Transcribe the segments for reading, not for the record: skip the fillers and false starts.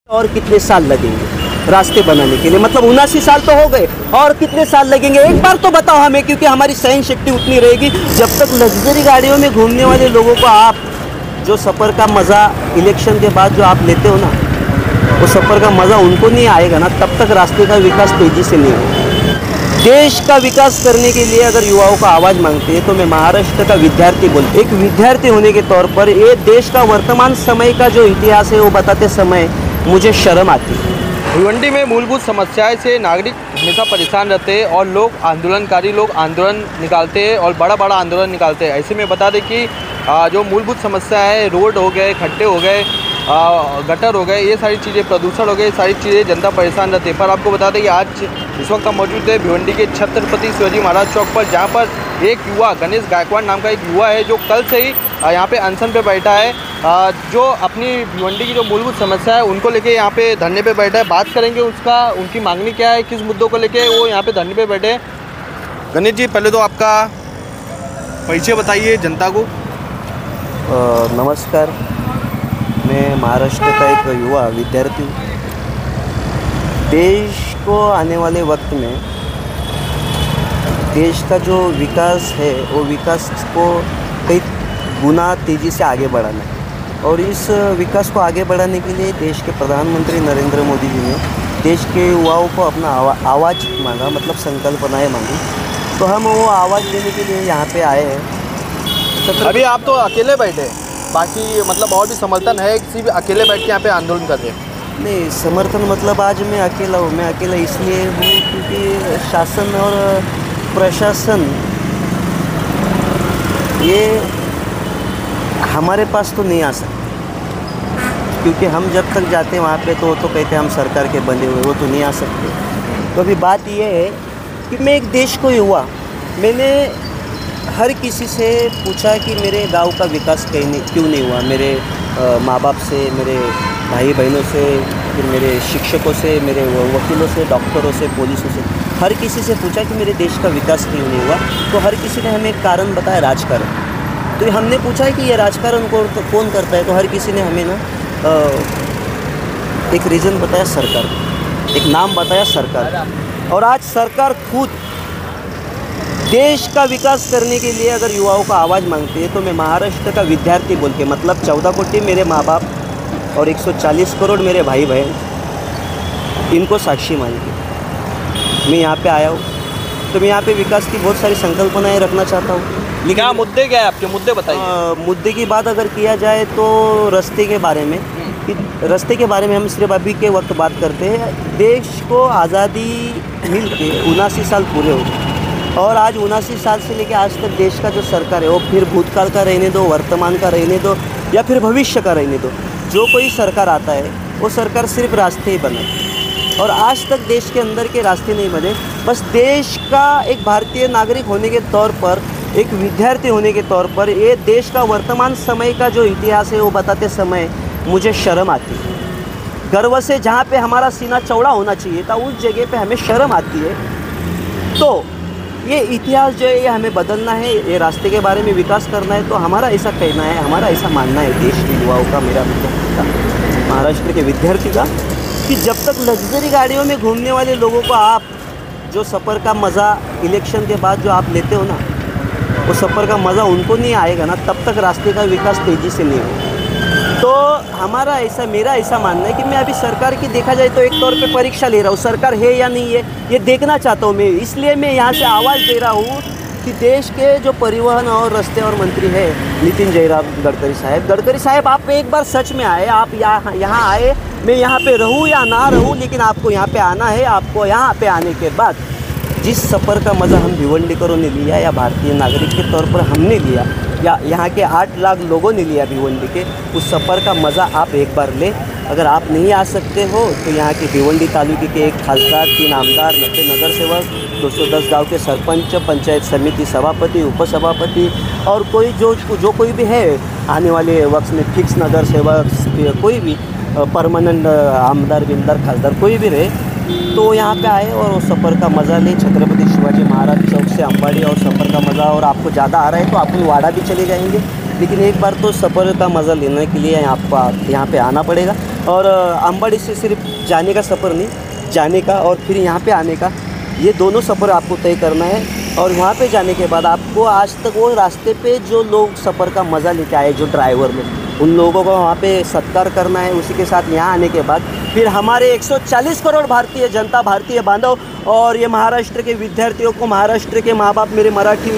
और कितने साल लगेंगे रास्ते बनाने के लिए? मतलब 79 साल तो हो गए, और कितने साल लगेंगे एक बार तो बताओ हमें, क्योंकि हमारी सहन शक्ति उतनी रहेगी। जब तक लग्जरी गाड़ियों में घूमने वाले लोगों को आप जो सफ़र का मज़ा इलेक्शन के बाद जो आप लेते हो ना, वो सफ़र का मज़ा उनको नहीं आएगा ना, तब तक रास्ते का विकास तेज़ी से नहीं होगा। देश का विकास करने के लिए अगर युवाओं का आवाज़ मांगते हैं तो मैं महाराष्ट्र का विद्यार्थी बोलते, एक विद्यार्थी होने के तौर पर ये देश का वर्तमान समय का जो इतिहास है वो बताते समय मुझे शर्म आती है। भिवंडी में मूलभूत समस्याएं से नागरिक हमेशा परेशान रहते हैं और लोग आंदोलनकारी लोग आंदोलन निकालते हैं और बड़ा बड़ा आंदोलन निकालते हैं। ऐसे में बता दें कि जो मूलभूत समस्या है, रोड हो गए, खड्डे हो गए, गटर हो गए, ये सारी चीज़ें, प्रदूषण हो गए, ये सारी चीज़ें जनता परेशान रहती है। पर आपको बता दें कि आज इस वक्त हम मौजूद है भिवंडी के छत्रपति शिवाजी महाराज चौक पर, जहाँ पर एक युवा गणेश गायकवाड़ नाम का एक युवा है जो कल से ही यहाँ पे अनशन पे बैठा है, जो अपनी भिवंडी की जो मूलभूत समस्या है उनको लेके यहाँ पे धरने पे बैठा है। बात करेंगे उसका, उनकी मांगनी क्या है, किस मुद्दों को लेके वो यहाँ पे धरने पे बैठे हैं। गणेश जी, पहले तो आपका परिचय बताइए जनता को। नमस्कार, मैं महाराष्ट्र का एक युवा विद्यार्थी हूँ। देश को आने वाले वक्त में देश का जो विकास है वो विकास को कई गुना तेज़ी से आगे बढ़ाना है, और इस विकास को आगे बढ़ाने के लिए देश के प्रधानमंत्री नरेंद्र मोदी जी ने देश के युवाओं को अपना आवाज़ मांगा, मतलब संकल्पनाएं मांगी। तो हम वो आवाज़ देने के लिए यहाँ पे आए हैं। अभी आप तो अकेले बैठे, बाकी मतलब और भी समर्थन है, किसी भी अकेले बैठ के यहाँ पे आंदोलन कर रहे हैं? नहीं, समर्थन मतलब आज मैं अकेला हूँ। मैं अकेला इसलिए हूँ क्योंकि शासन और प्रशासन ये हमारे पास तो नहीं आ सकते, क्योंकि हम जब तक जाते हैं वहाँ पे तो वो तो कहते हैं हम सरकार के बंधे हुए, वो तो नहीं आ सकते। तो अभी बात ये है कि मैं एक देश को युवा, मैंने हर किसी से पूछा कि मेरे गांव का विकास क्यों नहीं हुआ, मेरे माँ बाप से, मेरे भाई बहनों से, फिर मेरे शिक्षकों से, मेरे वकीलों से, डॉक्टरों से, पुलिसों से, हर किसी से पूछा कि मेरे देश का विकास क्यों नहीं हुआ। तो हर किसी ने हमें एक कारण बताया, राजकारण। तो हमने पूछा है कि ये राजकारण कौन करता है, तो हर किसी ने हमें ना एक रीज़न बताया, सरकार, एक नाम बताया, सरकार। और आज सरकार खुद देश का विकास करने के लिए अगर युवाओं का आवाज़ मांगती है तो मैं महाराष्ट्र का विद्यार्थी बोल के, मतलब 14 कोटी मेरे माँ बाप और 140 करोड़ मेरे भाई बहन, इनको साक्षी मान के मैं यहाँ पे आया हूँ। तो मैं यहाँ पे विकास की बहुत सारी संकल्पनाएं रखना चाहता हूँ। लेकिन क्या मुद्दे, क्या है आपके मुद्दे बताइए। मुद्दे की बात अगर किया जाए तो रास्ते के बारे में, रास्ते के बारे में हम सिर्फ अभी के वक्त बात करते हैं। देश को आज़ादी मिल के 79 साल पूरे हो गए, और आज 79 साल से लेकर आज तक देश का जो सरकार है वो फिर भूतकाल का रहने दो, वर्तमान का रहने दो, या फिर भविष्य का रहने दो, जो कोई सरकार आता है वो सरकार सिर्फ रास्ते ही बनाती, और आज तक देश के अंदर के रास्ते नहीं बने। बस देश का एक भारतीय नागरिक होने के तौर पर, एक विद्यार्थी होने के तौर पर, ये देश का वर्तमान समय का जो इतिहास है वो बताते समय मुझे शर्म आती है। गर्व से जहाँ पे हमारा सीना चौड़ा होना चाहिए था उस जगह पे हमें शर्म आती है। तो ये इतिहास जो है ये हमें बदलना है, ये रास्ते के बारे में विकास करना है। तो हमारा ऐसा कहना है, हमारा ऐसा मानना है देश के युवाओं का, मेरा विद्यार्थी का, महाराष्ट्र के विद्यार्थी का, कि जब तक लग्जरी गाड़ियों में घूमने वाले लोगों को आप जो सफ़र का मज़ा इलेक्शन के बाद जो आप लेते हो ना, वो सफ़र का मज़ा उनको नहीं आएगा ना, तब तक रास्ते का विकास तेज़ी से नहीं होगा। तो हमारा ऐसा, मेरा ऐसा मानना है कि मैं अभी सरकार की देखा जाए तो एक तौर पे परीक्षा ले रहा हूँ, सरकार है या नहीं है ये देखना चाहता हूँ मैं। इसलिए मैं यहाँ से आवाज़ दे रहा हूँ कि देश के जो परिवहन और रास्ते और मंत्री है नितिन जयराम गडकरी साहब, आप एक बार सच में आए, आप यहाँ आए, मैं यहाँ पे रहूँ या ना रहूँ, लेकिन आपको यहाँ पे आना है। आपको यहाँ पे आने के बाद जिस सफ़र का मज़ा हम भिवंडीकरों ने लिया, या भारतीय नागरिक के तौर पर हमने लिया, या यहाँ के 8 लाख लोगों ने लिया भिवंडी के, उस सफ़र का मज़ा आप एक बार लें। अगर आप नहीं आ सकते हो तो यहाँ के भिवंडी तालुके के 1 खासदार, 3 आमदार, 90 नगर सेवक, 210 गांव के सरपंच, पंचायत समिति सभापति, उपसभापति, और कोई जो कोई भी है आने वाले वक्त में फिक्स नगर सेवक, कोई भी परमानेंट आमदार, बिमदार, खासदार, कोई भी रहे, तो यहाँ पे आए और उस सफ़र का मज़ा ले। छत्रपति शिवाजी महाराज चौक से अंबाड़ी और सफ़र का मज़ा, और आपको ज़्यादा आ रहा है तो आप वाड़ा भी चले जाएंगे, लेकिन एक बार तो सफ़र का मज़ा लेने के लिए आपको यहाँ पे आना पड़ेगा। और अंबाड़ी से सिर्फ जाने का सफ़र नहीं, जाने का और फिर यहाँ पे आने का, ये दोनों सफ़र आपको तय करना है। और वहाँ पे जाने के बाद आपको आज तक वो रास्ते पे जो लोग सफ़र का मज़ा लेके आए, जो ड्राइवर लोग, उन लोगों को वहाँ पे सत्कार करना है। उसी के साथ यहाँ आने के बाद फिर हमारे 140 करोड़ भारतीय जनता, भारतीय बांधव और ये महाराष्ट्र के विद्यार्थियों को, महाराष्ट्र के माँ बाप, मेरे मराठी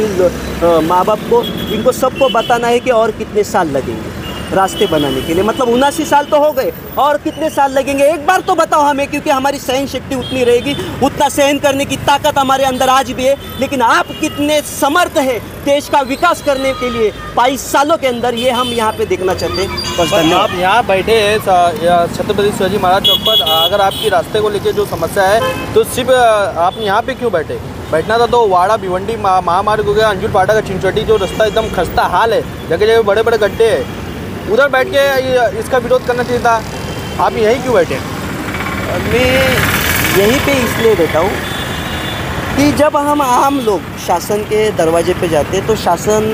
माँ बाप को, इनको सबको बताना है कि और कितने साल लगेंगे रास्ते बनाने के लिए। मतलब 79 साल तो हो गए, और कितने साल लगेंगे एक बार तो बताओ हमें, क्योंकि हमारी सहन शक्ति उतनी रहेगी, उतना सहन करने की ताकत हमारे अंदर आज भी है। लेकिन आप कितने समर्थ हैं देश का विकास करने के लिए 22 सालों के अंदर, ये हम यहाँ पे देखना चाहते हैं। बस धन्यवाद। आप यहाँ बैठे हैं छत्रपति शिवाजी महाराज चौक पर, अगर आपकी रास्ते को लेकर जो समस्या है तो सिर्फ आप यहाँ पे क्यों बैठे? बैठना था तो वाड़ा भिवंडी महामार्ग हो गया, अंजुल पाटा का चिंचोटी जो रास्ता एकदम खस्ता हाल है, जगह जगह बड़े बड़े गड्ढे हैं, उधर बैठ के इसका विरोध करना चाहिए था। आप यहीं क्यों बैठे? मैं यहीं पे इसलिए बैठा हूँ कि जब हम आम लोग शासन के दरवाजे पे जाते हैं तो शासन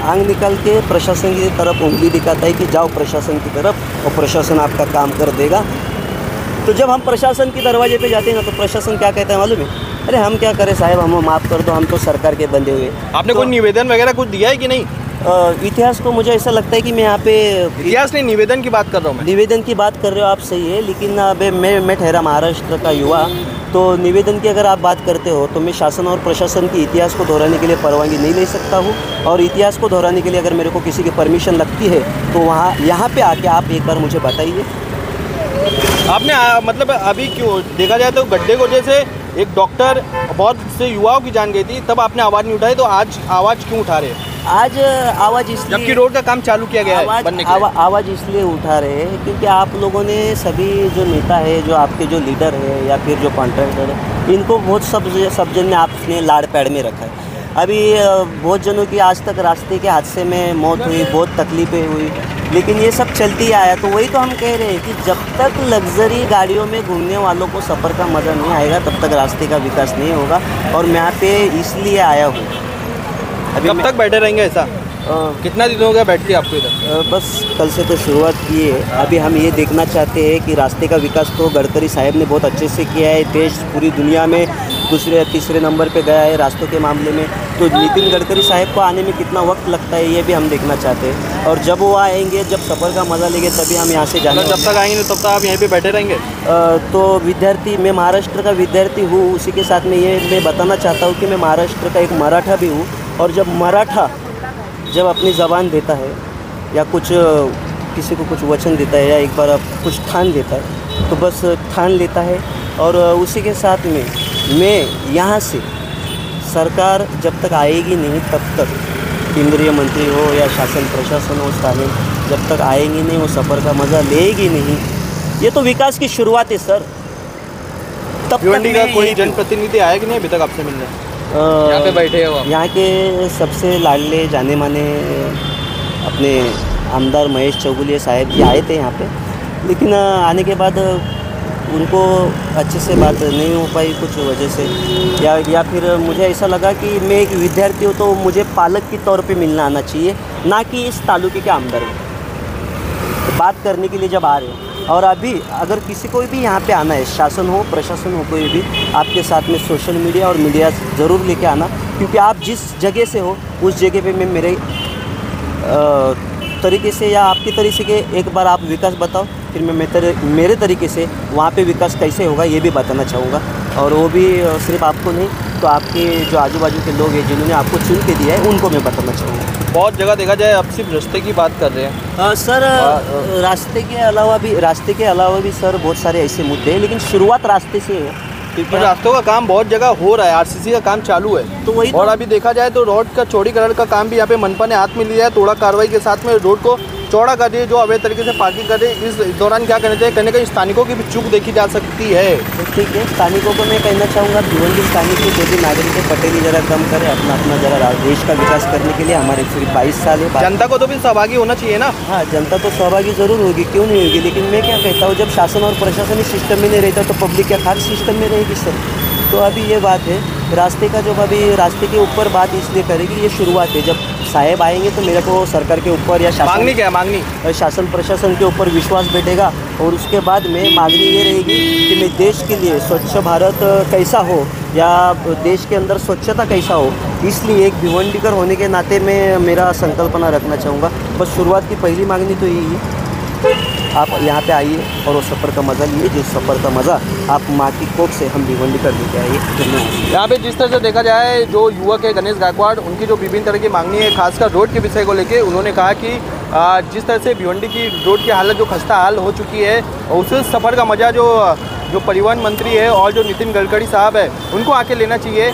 आंख निकाल के प्रशासन की तरफ उंगली दिखाता है कि जाओ प्रशासन की तरफ, और प्रशासन आपका काम कर देगा। तो जब हम प्रशासन के दरवाजे पे जाते हैं ना, तो प्रशासन क्या कहता है मालूम है? अरे हम क्या करें साहब, हमें माफ़ कर दो, हम तो सरकार के बंदे हुए। आपने कोई निवेदन वगैरह कुछ दिया है कि नहीं? इतिहास को मुझे ऐसा लगता है कि मैं यहाँ पे इतिहास नहीं, निवेदन की बात कर रहा हूँ मैं। निवेदन की बात कर रहे हो आप, सही है, लेकिन अब मैं ठहरा महाराष्ट्र का युवा, तो निवेदन की अगर आप बात करते हो तो मैं शासन और प्रशासन की इतिहास को दोहराने के लिए परवानगी नहीं ले सकता हूँ। और इतिहास को दोहराने के लिए अगर मेरे को किसी की परमिशन लगती है तो वहाँ यहाँ पे आके आप एक बार मुझे बताइए। आपने मतलब अभी क्यों देखा जाए तो गड्ढे को जैसे एक डॉक्टर बहुत से युवाओं की जान गई थी, तब आपने आवाज़ नहीं उठाई, तो आज आवाज़ क्यों उठा रहे हैं? आज आवाज़ इसलिए, जबकि रोड का काम चालू किया गया है बनने के लिए। आवाज़ इसलिए उठा रहे हैं क्योंकि आप लोगों ने सभी जो नेता है, जो आपके जो लीडर है या फिर जो कॉन्ट्रैक्टर है, इनको बहुत सब जन ने आपने लाड़ पैड़ में रखा है। अभी बहुत जनों की आज तक रास्ते के हादसे में मौत हुई, बहुत तकलीफ़ें हुई, लेकिन ये सब चलती आया। तो वही तो हम कह रहे हैं कि जब तक लग्जरी गाड़ियों में घूमने वालों को सफ़र का मज़ा नहीं आएगा, तब तक रास्ते का विकास नहीं होगा। और मैं यहाँ पे इसलिए आया हूँ। अभी कब तक बैठे रहेंगे ऐसा? कितना दिन हो गया बैठ के आपको इधर? बस कल से तो शुरुआत की है। अभी हम ये देखना चाहते हैं कि रास्ते का विकास तो गडकरी साहब ने बहुत अच्छे से किया है। देश पूरी दुनिया में दूसरे या तीसरे नंबर पे गया है रास्तों के मामले में। तो नितिन गडकरी साहब को आने में कितना वक्त लगता है, ये भी हम देखना चाहते हैं। और जब वो आएंगे, जब सफ़र का मज़ा लेंगे, तभी हम यहाँ से जाना। जब तक आएंगे तब तक आप यहीं पे बैठे रहेंगे? तो विद्यार्थी, मैं महाराष्ट्र का विद्यार्थी हूँ, उसी के साथ में ये मैं बताना चाहता हूँ कि मैं महाराष्ट्र का एक मराठा भी हूँ। और जब मराठा जब अपनी ज़बान देता है या कुछ किसी को कुछ वचन देता है या एक बार कुछ ठान देता है, तो बस ठान लेता है। और उसी के साथ में मैं यहाँ से सरकार जब तक आएगी नहीं, तब तक केंद्रीय मंत्री हो या शासन प्रशासन हो स्थानीय, जब तक आएंगे नहीं, वो सफ़र का मज़ा लेगी नहीं। ये तो विकास की शुरुआत है सर। तब भिवंडी का कोई जनप्रतिनिधि आया कि नहीं अभी तक आपसे मिलने? यहाँ पे बैठे हो आप? यहाँ के सबसे लाडले जाने माने अपने आमदार महेश चौगुले साहब जी आए थे यहाँ पे, लेकिन आने के बाद उनको अच्छे से बात नहीं हो पाई कुछ वजह से, या फिर मुझे ऐसा लगा कि मैं एक विद्यार्थी हूँ तो मुझे पालक के तौर पे मिलना आना चाहिए, ना कि इस तालुके के आमदार में बात करने के लिए जब आ रहे हो। और अभी अगर किसी को भी यहाँ पे आना है, शासन हो प्रशासन हो, कोई भी आपके साथ में सोशल मीडिया और मीडिया ज़रूर लेके आना, क्योंकि आप जिस जगह से हो उस जगह पे मैं मेरे तरीके से या आपके तरीके के एक बार आप विकास बताओ, फिर मैं मेरे तरीके से वहाँ पे विकास कैसे होगा ये भी बताना चाहूँगा। और वो भी सिर्फ आपको नहीं, तो आपके जो आजू बाजू के लोग हैं जिन्होंने आपको चुन के दिया है, उनको मैं बताना चाहूँगा। बहुत जगह देखा जाए अब सिर्फ रास्ते की बात कर रहे हैं। सर रास्ते के अलावा भी सर बहुत सारे ऐसे मुद्दे हैं, लेकिन शुरुआत रास्ते से है, क्योंकि रास्तों का काम बहुत जगह हो रहा है, आरसीसी का काम चालू है। तो वही और अभी देखा जाए तो रोड का चौड़ीकरण का काम भी यहाँ पे मनपा ने हाथ में लिया है। थोड़ा कार्रवाई के साथ में रोड को चौड़ा कर रही है, जो अवैध तरीके से पार्किंग कर रही है। इस दौरान क्या करना चाहिए? कहीं ना कहीं स्थानिकों की भी चूक देखी जा सकती है। तो ठीक है, स्थानिकों को मैं कहना चाहूँगा, भिवंडी स्थानिक जो भी नागरिक है, पटेली जरा कम करें, अपना जरा देश का विकास करने के लिए। हमारे सिर्फ 22 साल है। जनता को तो भी सहभागी होना चाहिए ना? हाँ, जनता तो सहभागी ज़रूर होगी, क्यों नहीं होगी। लेकिन मैं क्या कहता हूँ, जब शासन और प्रशासन इस सिस्टम में नहीं रहता तो पब्लिक क्या खास सिस्टम में रहेगी सर? तो अभी ये बात है रास्ते का, जब अभी रास्ते के ऊपर बात इसलिए करेगी, ये शुरुआत है। जब साहेब आएंगे तो मेरे को सरकार के ऊपर या मांगनी क्या है, मांगनी शासन प्रशासन के ऊपर विश्वास बैठेगा और उसके बाद में मांगनी ये रहेगी कि मैं देश के लिए स्वच्छ भारत कैसा हो या देश के अंदर स्वच्छता कैसा हो। इसलिए एक भिवंडीकर होने के नाते मैं मेरा संकल्पना रखना चाहूँगा। बस शुरुआत की पहली मांगनी तो यही है, आप यहाँ पे आइए और वो सफ़र का मज़ा लिए, जिस सफ़र का मज़ा आप माँ की कोख से हम भिवंडीकर लेके आइए। धन्यवाद। यहाँ पे जिस तरह से देखा जाए, जो युवक है गणेश गायकवाड़, उनकी जो विभिन्न तरह की मांगनी है, खासकर रोड के विषय को लेके उन्होंने कहा कि जिस तरह से भिवंडी की रोड की हालत जो खस्ता हाल हो चुकी है, उस सफ़र का मज़ा जो परिवहन मंत्री है और जो नितिन गडकरी साहब है उनको आके लेना चाहिए।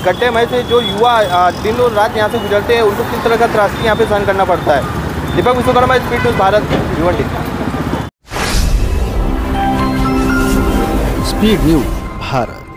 गड्ढे में से जो युवा दिन और रात यहाँ से गुजरते हैं, उनको किस तरह का त्रासदी यहाँ पे सहन करना पड़ता है। Deepak Vishwakarma, speed news Bharat, Bhiwandi. Speed news Bharat.